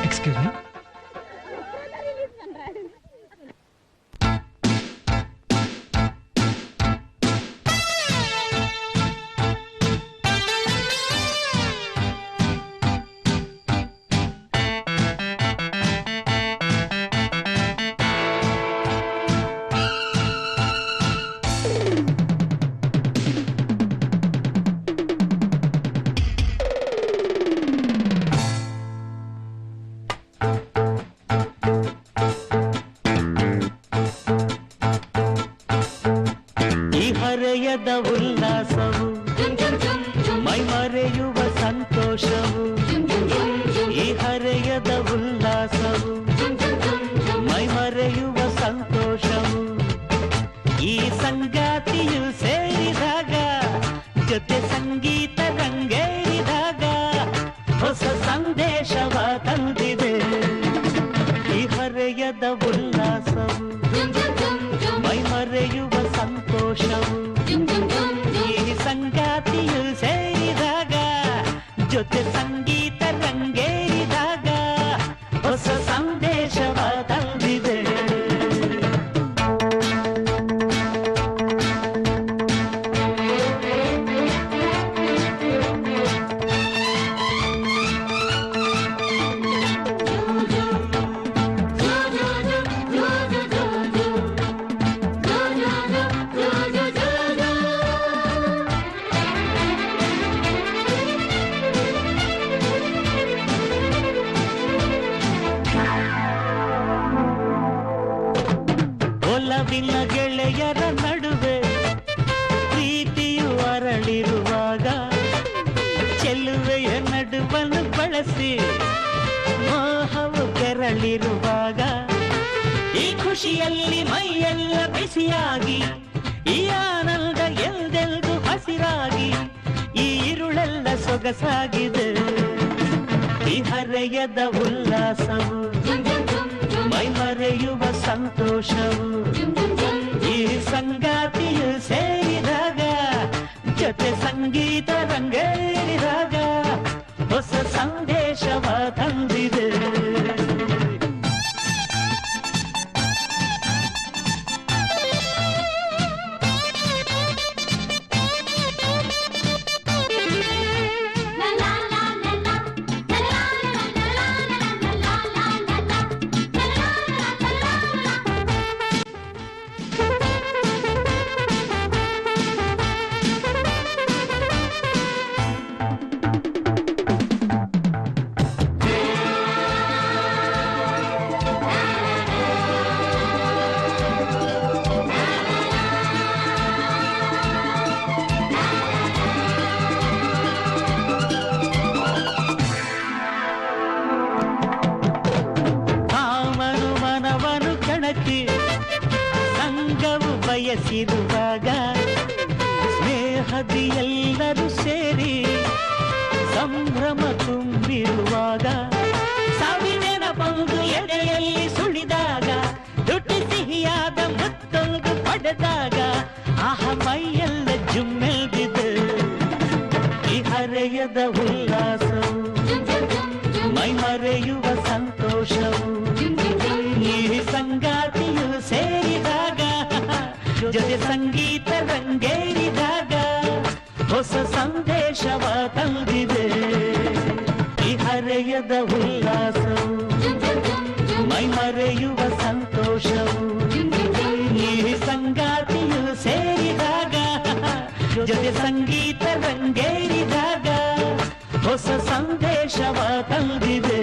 Excuse me. ಉಲ್ಲಾಸವು ಮೈ ಮರೆಯುವ ಸಂತೋಷವು ಈ ಹರೆಯದ ಉಲ್ಲಾಸವು ಮೈ ಮರೆಯುವ ಸಂತೋಷವು ಈ ಸಂಗಾತಿಯು ಸೇರಿದಾಗ ಜೊತೆ ಸಂಗೀತ ರಂಗೇರಿದಾಗ ಹೊಸ ಸಂದೇಶವ ತಂದಿದೆ ಈ ಹರೆಯದ ಉಲ್ಲಾಸವು ಮೈ ಮರೆಯುವ ಸಂತೋಷವು ಈ ಸಂಗಾತಿಯು ಸೇರಿದಾಗ ಜೊತೆ ಸಂಗೀತ ರಂಗೇರಿದಾಗ ಹೊಸ ಸಂದೇಶವ ತಂದಿದೆ ಒಲವಿನ ಗೆಳೆಯರ ನಡುವೆ ಪ್ರೀತಿಯು ಅರಳಿರುವಾಗ ಚೆಲುವೆಯ ನಡುವನ್ನು ಬಳಸಿ ಮೋಹವು ಕೆರಳಿರುವಾಗ ಈ ಖುಷಿಯಲ್ಲಿ ಮೈಯೆಲ್ಲ ಬಿಸಿಯಾಗಿ ಈ ಆನಂದ ಎಲ್ಲೆಲ್ಗೂ ಹಸಿರಾಗಿ ಈ ಇರುಳೆಲ್ಲ ಸೊಗಸಾಗಿದೆ ಈ ಹರೆಯದ ಉಲ್ಲಾಸವು ಮೈ ಮರೆಯುವ ಸಂತೋಷವು ಈ ಸಂಗಾತಿಯು ಸೇರಿದಾಗ ಜೊತೆ ಸಂಗೀತ ರಂಗೇರಿದಾಗ ಹೊಸ ಸಂದೇಶವ ತಂದಿದೆ ಸಂಗವು ಬಯಸಿರುವಾಗ ಸ್ನೇಹದಿ ಎಲ್ಲರೂ ಸೇರಿ ಸಂಭ್ರಮ ತುಂಬಿರುವಾಗ ಸಾವಿನ ಬಂದು ಎಡೆಯಲ್ಲಿ ಸುಳಿದಾಗ ದುಡ್ಡು ಸಿಹಿಯಾದ ಮುತ್ತೊಂದು ಪಡೆದಾಗ ಆಹ ಮೈಯೆಲ್ಲ ಜುಮ್ಮೆಲ್ದಿದೆ ಈ ಹರೆಯದ ಉಲ್ಲಾಸವು ಮೈ ಮರೆಯುವ ಸಂತೋಷವು ಈ ಸಂಗಾತಿಯು ಸೇರಿದಾಗ ಜೊತೆ ಸಂಗೀತ ರಂಗೇರಿದಾಗ ಹೊಸ ಸಂದೇಶವ ತಂದಿದೆ ಈ ಹರೆಯದ ಉಲ್ಲಾಸವು ಮೈ ಮರೆಯುವ ಸಂತೋಷವು ಈ ಸಂಗಾತಿಯು ಸೇರಿದಾಗ ಜೊತೆ ಸಂಗೀತ ರಂಗೇರಿದಾಗ ಹೊಸ ಸಂದೇಶವ ತಂದಿದೆ